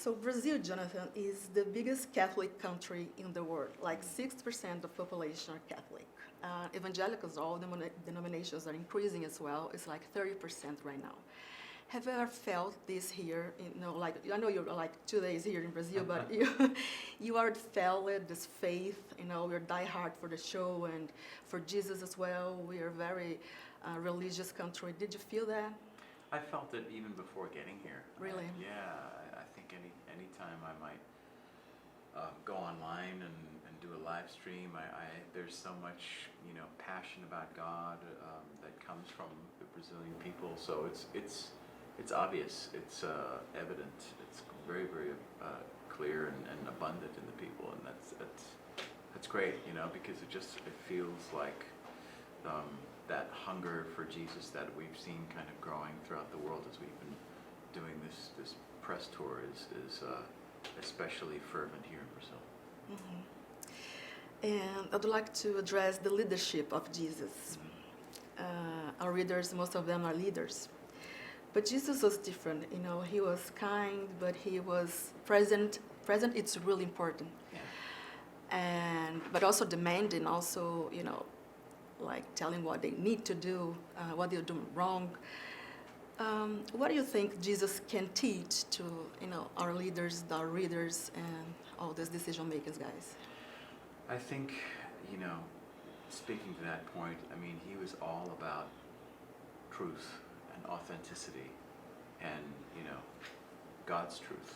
So Brazil, Jonathan, is the biggest Catholic country in the world. Like 6% of population are Catholic. Evangelicals, all denominations are increasing as well. It's like 30% right now. Have you ever felt this here? Like I know you're like 2 days here in Brazil, but you are felt it, this faith. We're diehard for the show and for Jesus as well. We are a very religious country. Did you feel that? I felt it even before getting here. Really? I think any time I might go online and do a live stream, there's so much passion about God that comes from the Brazilian people. So it's obvious, it's evident, it's very very clear and abundant in the people, and that's great, because it feels like that hunger for Jesus that we've seen kind of growing throughout the world as we've been doing this press tour is especially fervent here in Brazil. Mm-hmm. And I'd like to address the leadership of Jesus. Our readers, most of them are leaders. But Jesus was different, he was kind, but he was present. Present, it's really important. Yeah. But also demanding, also, like telling what they need to do, what they're doing wrong. What do you think Jesus can teach to, our leaders, our readers, and all these decision makers, guys? I think, speaking to that point, he was all about truth and authenticity and, God's truth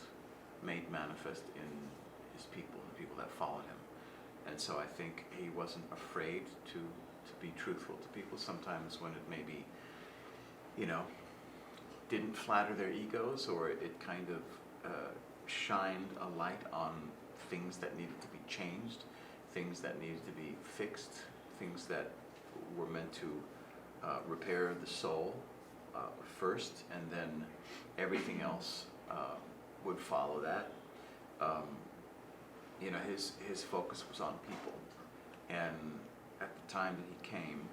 made manifest in his people, the people that followed him. And so I think he wasn't afraid to be truthful to people sometimes when it maybe, didn't flatter their egos, or it kind of shined a light on things that needed to be changed, things that needed to be fixed, things that were meant to repair the soul first, and then everything else would follow that. His focus was on people, and at the time that he came,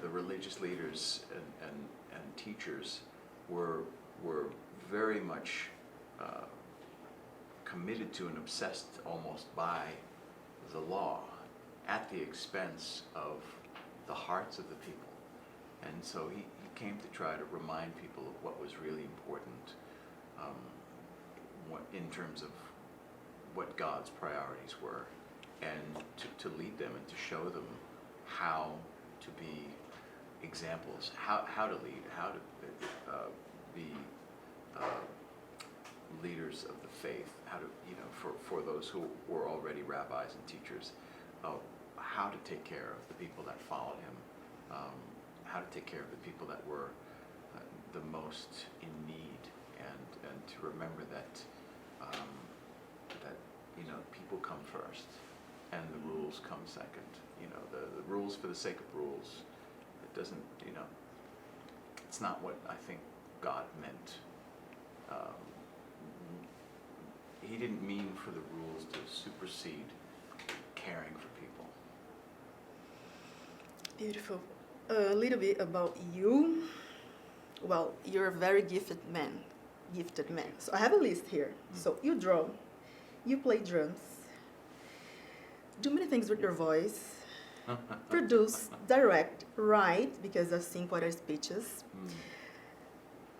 the religious leaders and teachers were very much committed to and obsessed almost by the law, at the expense of the hearts of the people. And so he came to try to remind people of what was really important, in terms of what God's priorities were, and to lead them and to show them how to be examples, how to lead, how to be leaders of the faith, how to, for those who were already rabbis and teachers, how to take care of the people that followed him, how to take care of the people that were the most in need, and to remember that people come first and the rules come second. The rules for the sake of rules, it doesn't, it's not what I think God meant. He didn't mean for the rules to supersede caring for people. Beautiful. A little bit about you. Well, you're a very gifted man. So I have a list here. So you draw, you play drums, do many things with your voice, produce, direct, write, because I've seen quite a speeches,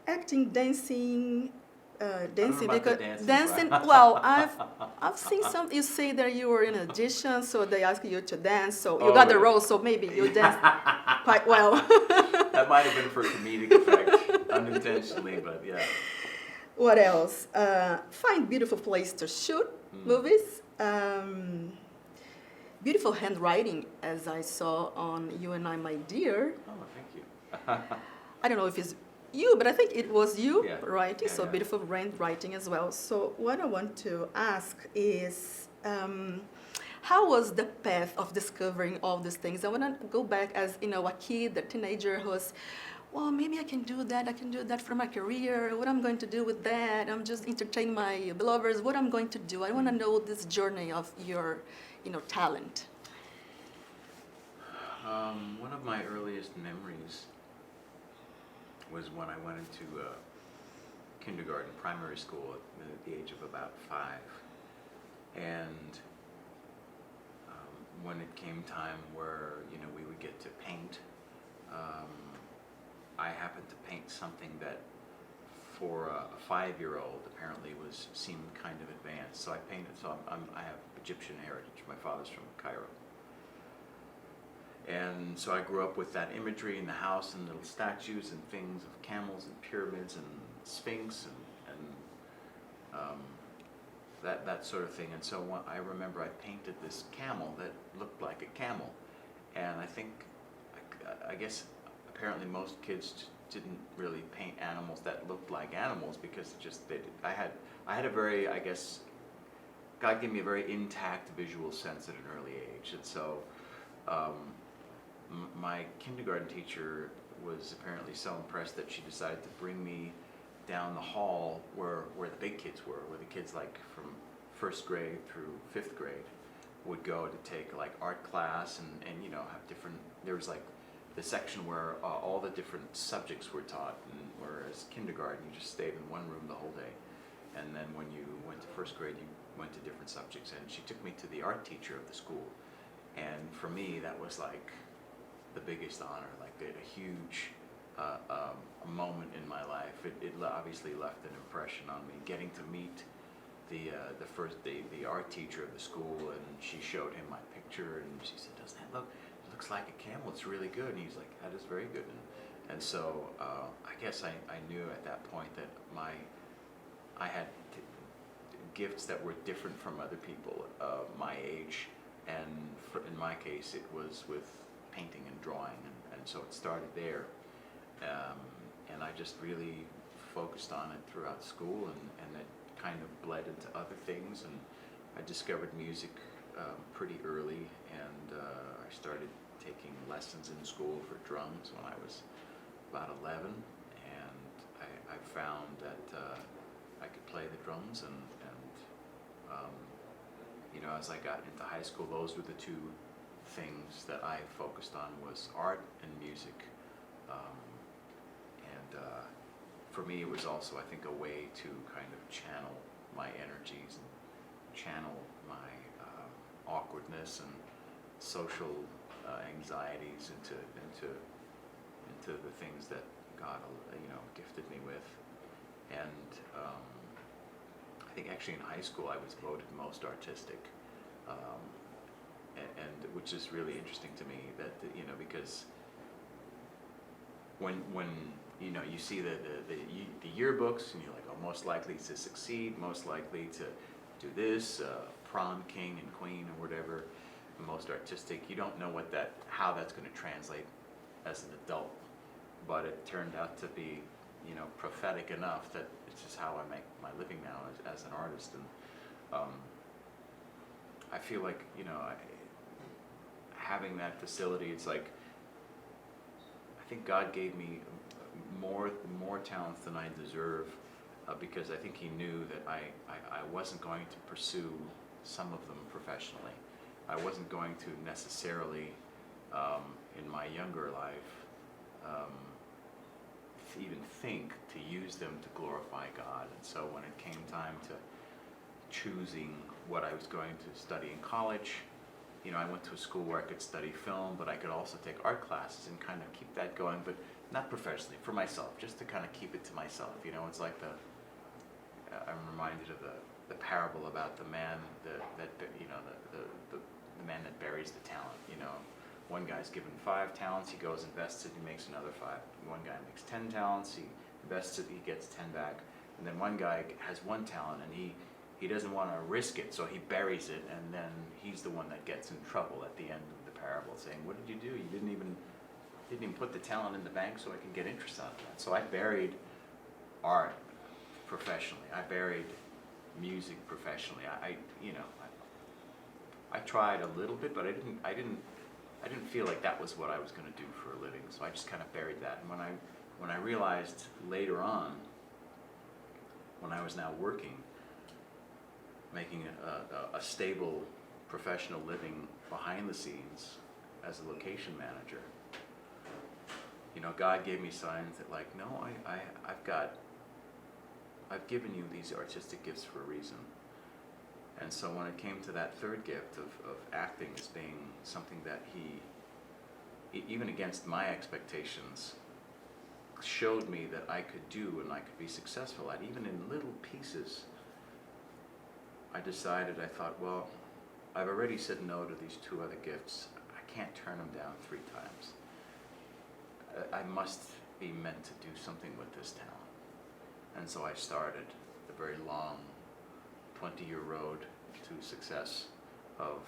acting, dancing, because dancing. Well, I've seen some. You say that you were in an audition, so they ask you to dance. So you got the role, so maybe you dance quite well. That might have been for comedic effect, unintentionally, but yeah. What else? Find beautiful place to shoot movies. Beautiful handwriting, as I saw on You and I, My Dear. Oh, thank you. I don't know if it's you, but I think it was you writing, Yeah, so yeah. beautiful writing as well. So what I want to ask is, how was the path of discovering all these things? I want to go back as, a kid, a teenager who was, well, maybe I can do that for my career. What I'm going to do with that? I'm just entertaining my beloveds. What I'm going to do? I want to know this journey of your, talent. One of my earliest memories was when I went into kindergarten, primary school at the age of about 5. And when it came time where, we would get to paint, I happened to paint something that for a 5-year-old apparently seemed kind of advanced. So I painted, I have Egyptian heritage. My father's from Cairo. And so I grew up with that imagery in the house and little statues and things of camels and pyramids and sphinx and that sort of thing. And so I remember I painted this camel that looked like a camel. And I guess apparently most kids didn't really paint animals that looked like animals because I had a very, I guess, God gave me a very intact visual sense at an early age. And so my kindergarten teacher was apparently so impressed that she decided to bring me down the hall where the big kids were, where the kids like from 1st grade through 5th grade would go to take like art class and have different, there was like the section where all the different subjects were taught, and whereas kindergarten you just stayed in one room the whole day, and then when you went to 1st grade you went to different subjects. And she took me to the art teacher of the school, and for me that was like the biggest honor, like a huge moment in my life. It obviously left an impression on me, getting to meet the art teacher of the school, and she showed him my picture and she said, "Doesn't that look, it looks like a camel, it's really good." And he's like, "That is very good." And so I guess I knew at that point that I had gifts that were different from other people my age, and in my case it was with painting and drawing, and so it started there, and I just really focused on it throughout school, and it kind of bled into other things, and I discovered music pretty early, and I started taking lessons in school for drums when I was about 11, and I found that I could play the drums, and as I got into high school, those were the two things that I focused on, was art and music. For me it was also, I think, a way to kind of channel my energies and channel my awkwardness and social anxieties into the things that God gifted me with. And I think actually in high school I was voted most artistic, and which is really interesting to me, that because when you see the yearbooks and you're like, oh, most likely to succeed, most likely to do this, prom king and queen or whatever, most artistic, you don't know how that's going to translate as an adult, but it turned out to be prophetic enough that it's just how I make my living now as an artist. And I feel like having that facility, it's like I think God gave me more talents than I deserve, because I think He knew that I wasn't going to pursue some of them professionally. I wasn't going to necessarily in my younger life even think to use them to glorify God. And so when it came time to choosing what I was going to study in college, I went to a school where I could study film, but I could also take art classes and kind of keep that going, but not professionally, for myself, just to kind of keep it to myself. It's like I'm reminded of the parable about the man the man that buries the talent. One guy's given 5 talents, he goes, invests it, he makes another 5. One guy makes 10 talents, he invests it, he gets 10 back. And then one guy has 1 talent, and he doesn't want to risk it, so he buries it, and then he's the one that gets in trouble at the end of the parable, saying, "What did you do? You didn't even put the talent in the bank so I can get interest on that." So I buried art professionally. I buried music professionally. I tried a little bit, but I didn't feel like that was what I was going to do for a living. So I just kind of buried that. And when I realized later on, when I was now working, making a stable professional living behind the scenes as a location manager, God gave me signs that, like, no, I've got I've given you these artistic gifts for a reason. And so when it came to that third gift of acting as being something that he, even against my expectations, showed me that I could do and I could be successful at, even in little pieces, I decided, I thought, well, I've already said no to these two other gifts. I can't turn them down 3 times. I must be meant to do something with this talent. And so I started the very long 20-year road to success of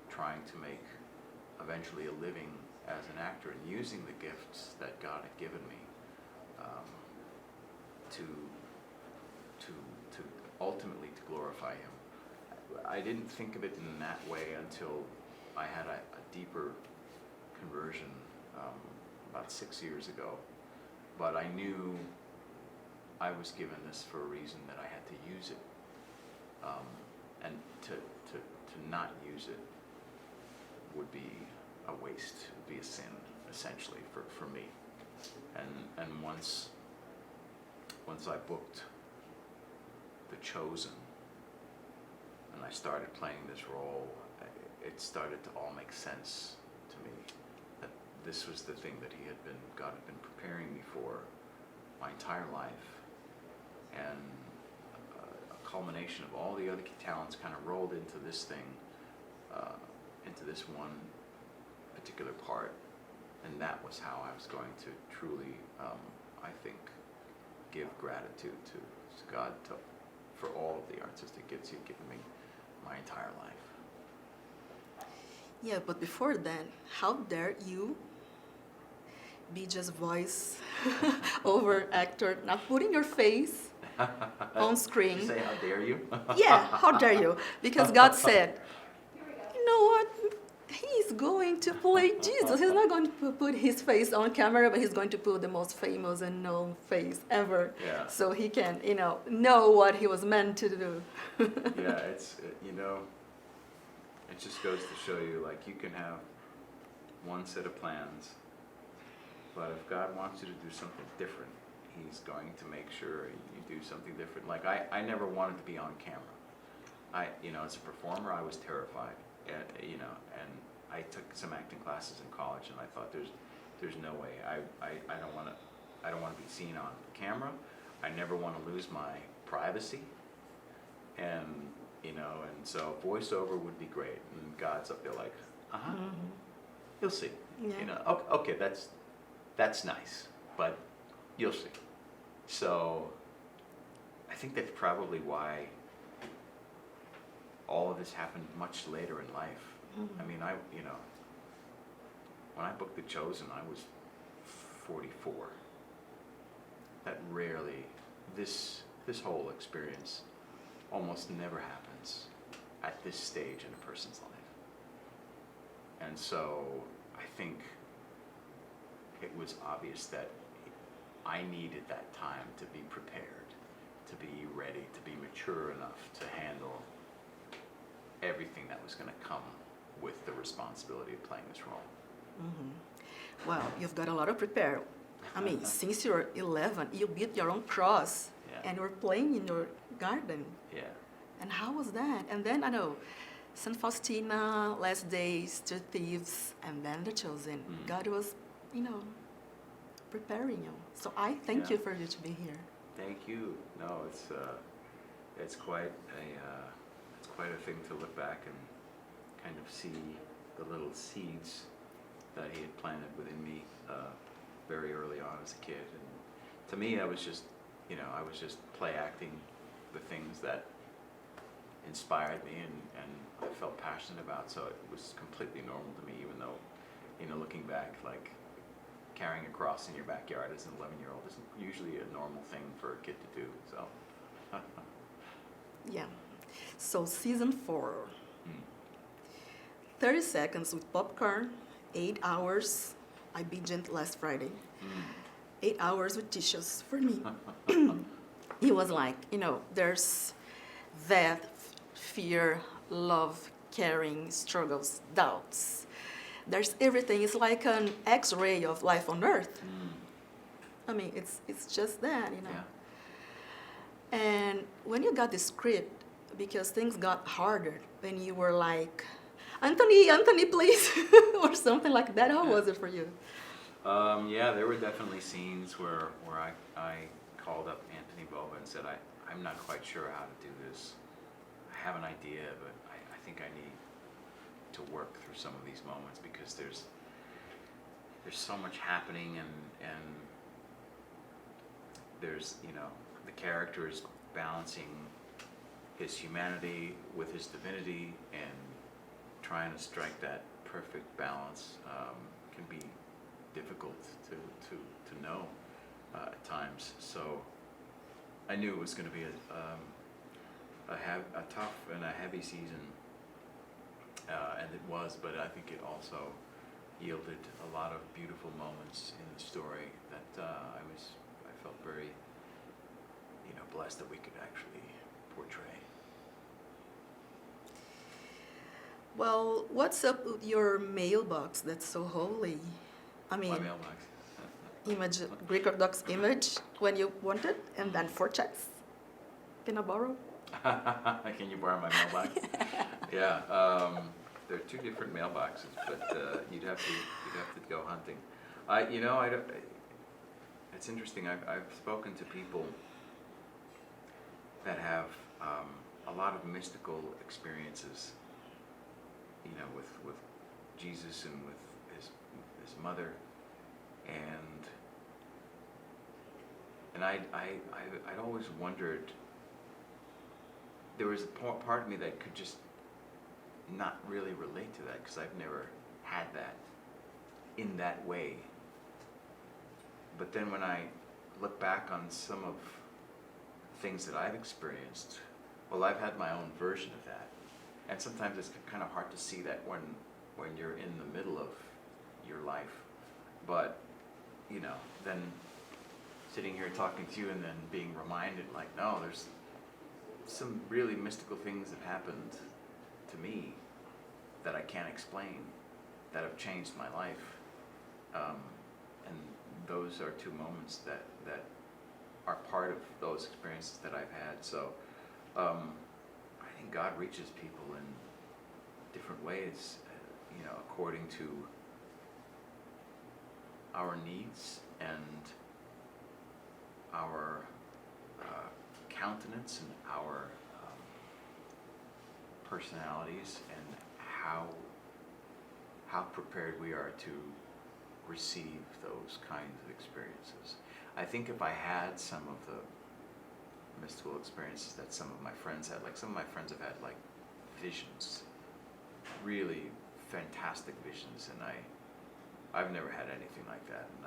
trying to make eventually a living as an actor and using the gifts that God had given me to ultimately to glorify Him. I didn't think of it in that way until I had a deeper conversion about 6 years ago. But I knew I was given this for a reason, that I had to use it. And to not use it would be a waste, would be a sin, essentially, for me. And once I booked The Chosen, and I started playing this role, it started to all make sense to me. That this was the thing that God had been preparing me for my entire life. And a culmination of all the other talents kind of rolled into this thing, into this one particular part. And that was how I was going to truly, I think, give gratitude to God for all of the artistic gifts He'd given me my entire life. Yeah, but before that, how dare you be just voice over actor, not putting your face on screen? Did you say, how dare you? Yeah, how dare you? Because God said, you know what? He's going to play Jesus. He's not going to put his face on camera, but he's going to put the most famous and known face ever. Yeah. So he can, know what he was meant to do. Yeah, it just goes to show you, like, you can have one set of plans, but if God wants you to do something different, He's going to make sure you do something different. Like, I never wanted to be on camera. As a performer, I was terrified. And I took some acting classes in college, and I thought there's no way. I don't want to be seen on camera. I never want to lose my privacy. And so voiceover would be great. And God's up there like, you'll see. Yeah. Okay, that's nice, but you'll see. So I think that's probably why all of this happened much later in life. I mean, when I booked The Chosen, I was 44. That rarely, this whole experience almost never happens at this stage in a person's life. And so I think it was obvious that I needed that time to be prepared, to be ready, to be mature enough to handle everything that was going to come with the responsibility of playing this role. Mm-hmm. Well, you've got a lot to prepare. I mean, since you're 11, you built your own cross, and you're playing in your garden. Yeah. And how was that? And then, San Faustina, Last Days, Two Thieves, and then The Chosen. Mm-hmm. God was, preparing you. So I thank you for you to be here. Thank you. No, it's quite a thing to look back and kind of see the little seeds that He had planted within me very early on as a kid. And to me, I was just play acting the things that inspired me and I felt passionate about. So it was completely normal to me, even though, looking back, like, carrying a cross in your backyard as an 11-year-old isn't usually a normal thing for a kid to do. So. Yeah. So season 4. 30 seconds with popcorn, 8 hours. I binged last Friday. 8 hours with tissues for me. It was like, there's death, fear, love, caring, struggles, doubts. There's everything. It's like an X-ray of life on Earth. I mean, it's just that, Yeah. And when you got the script, because things got harder, when you were like, Anthony, please, or something like that. How was it for you? Yeah, there were definitely scenes where I called up Anthony Bova and said, I'm not quite sure how to do this. I have an idea, but I think I need to work through some of these moments because there's so much happening and there's, the character is balancing his humanity with his divinity and trying to strike that perfect balance can be difficult to know at times. So I knew it was going to be a tough and a heavy season, and it was. But I think it also yielded a lot of beautiful moments in the story that I felt very, blessed that we could actually portray. Well, what's up with your mailbox that's so holy? I mean, My mailbox. image, Greek Orthodox image when you want it, and then 4 checks. Can I borrow? Can you borrow my mailbox? Yeah, there are 2 different mailboxes, but you'd have to go hunting. I don't. It's interesting. I've spoken to people that have a lot of mystical experiences, with Jesus and with his mother, and I'd always wondered. There was a part of me that could just not really relate to that because I've never had that in that way. But then when I look back on some of things that I've experienced, well, I've had my own version of that. And sometimes it's kind of hard to see that when you're in the middle of your life. But, then sitting here talking to you and then being reminded, like, no, there's some really mystical things that happened to me that I can't explain, that have changed my life. And those are 2 moments that are part of those experiences that I've had. So I think God reaches people in different ways, according to our needs and our countenance and our personalities and how prepared we are to receive those kinds of experiences. I think if I had some of the mystical experiences that some of my friends had, like some of my friends have had like visions, really fantastic visions, and I've never had anything like that, and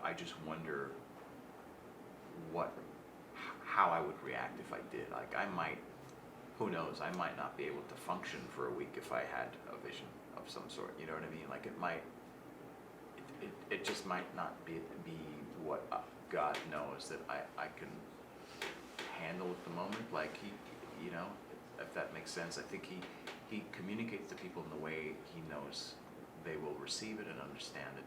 I just wonder how I would react if I did. Like I might, who knows, I might not be able to function for a week if I had a vision of some sort, you know what I mean? Like it just might not be what God knows that I can handle at the moment. Like he, if that makes sense. I think he communicates to people in the way he knows they will receive it and understand it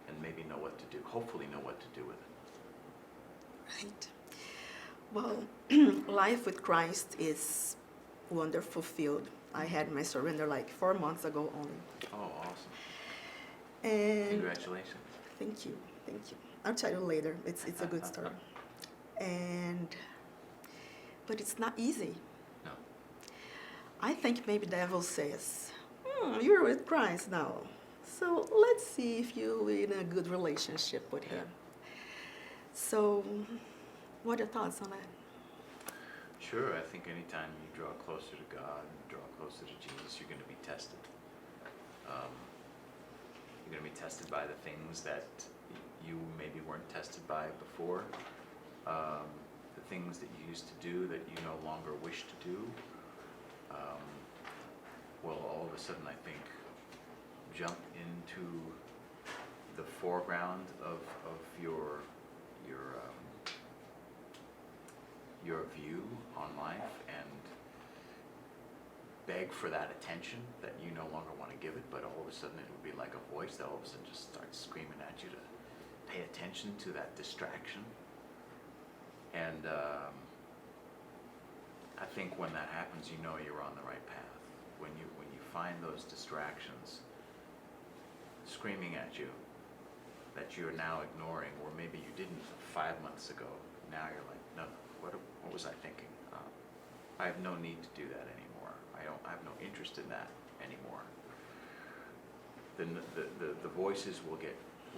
and maybe know what to do, hopefully know what to do with it. Right. Well, life with Christ is wonderful field. I had my surrender like 4 months ago only. Oh, awesome. And Congratulations. Thank you. I'll tell you later. It's a good story. But it's not easy. No. I think maybe devil says, you're with Christ now. So let's see if you're in a good relationship with him. So what are your thoughts on that? Sure, I think anytime you draw closer to God and draw closer to Jesus, you're going to be tested. You're going to be tested by the things that you maybe weren't tested by before, the things that you used to do that you no longer wish to do. Will all of a sudden, I think, jump into the foreground of your view on life and beg for that attention that you no longer want to give it, but all of a sudden it will be like a voice that all of a sudden just starts screaming at you to pay attention to that distraction. And I think when that happens, you know you're on the right path. When you find those distractions screaming at you that you're now ignoring, or maybe you didn't 5 months ago. Now you're like, no, what was I thinking? I have no need to do that anymore. I have no interest in that anymore. Then the voices will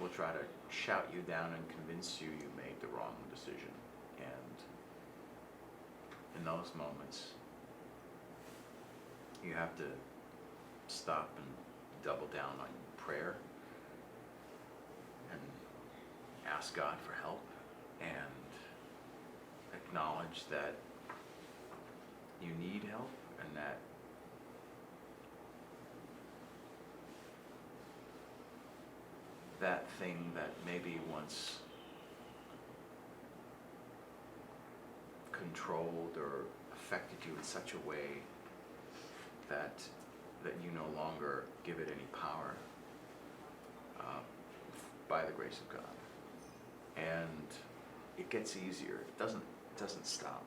try to shout you down and convince you made the wrong decision. And in those moments, you have to stop and double down on prayer and ask God for help and acknowledge that you need help and that that thing that maybe once controlled or affected you in such a way that you no longer give it any power, by the grace of God. And it gets easier. It doesn't stop,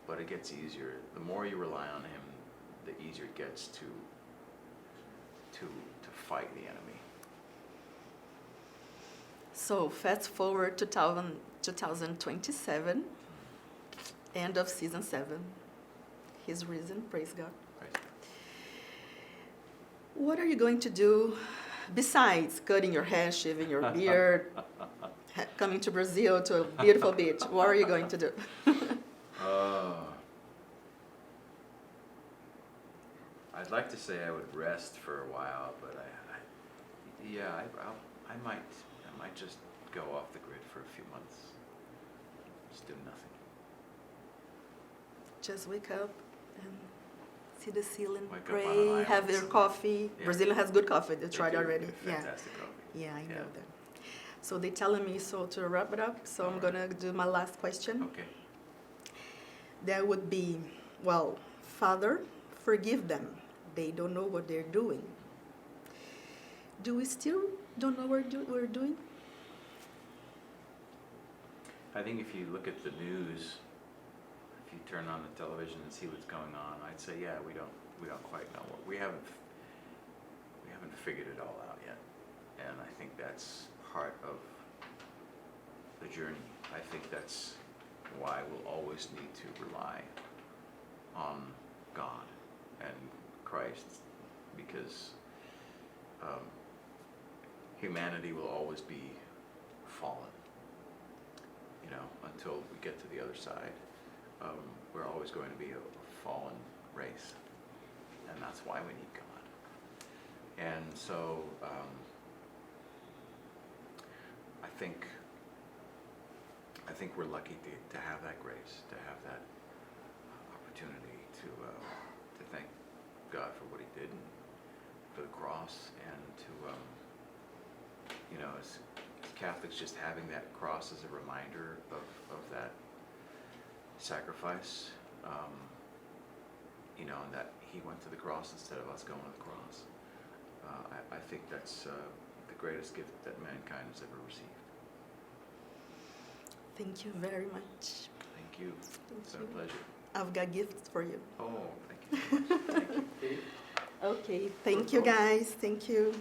but it gets easier. The more you rely on Him, the easier it gets to fight the enemy. So fast forward to 2027, end of season 7. He's risen, praise God. Praise God. What are you going to do besides cutting your hair, shaving your beard, coming to Brazil to a beautiful beach? What are you going to do? I'd like to say I would rest for a while, but I might just go off the grid for a few months. Just do nothing. Just wake up and see the ceiling, Wake up on an pray, island. have your coffee. Yeah. Brazil has good coffee. They They tried do. already. Fantastic coffee. Yeah, I know Yeah. that. So they telling me so to wrap it up. So I'm Alright. gonna do my last question. Okay. That would be, well, Father, forgive them. They don't know what they're doing. Do we still don't know what we're doing? I think if you look at the news, if you turn on the television and see what's going on, I'd say, yeah, we don't quite know what we haven't figured it all out yet. And I think that's part of the journey. I think that's why we'll always need to rely on God and Christ, because humanity will always be fallen. You know, until we get to the other side, we're always going to be a fallen race, and that's why we need God. And so I think we're lucky to have that grace, to have that opportunity to thank God for what He did and for the cross, and to as Catholics, just having that cross as a reminder of that sacrifice, and that He went to the cross instead of us going to the cross. I think that's the greatest gift that mankind has ever received. Thank you very much. Thank you. It's been a pleasure. I've got gifts for you. Oh, thank you so much. Thank you. Okay, thank you guys. Thank you.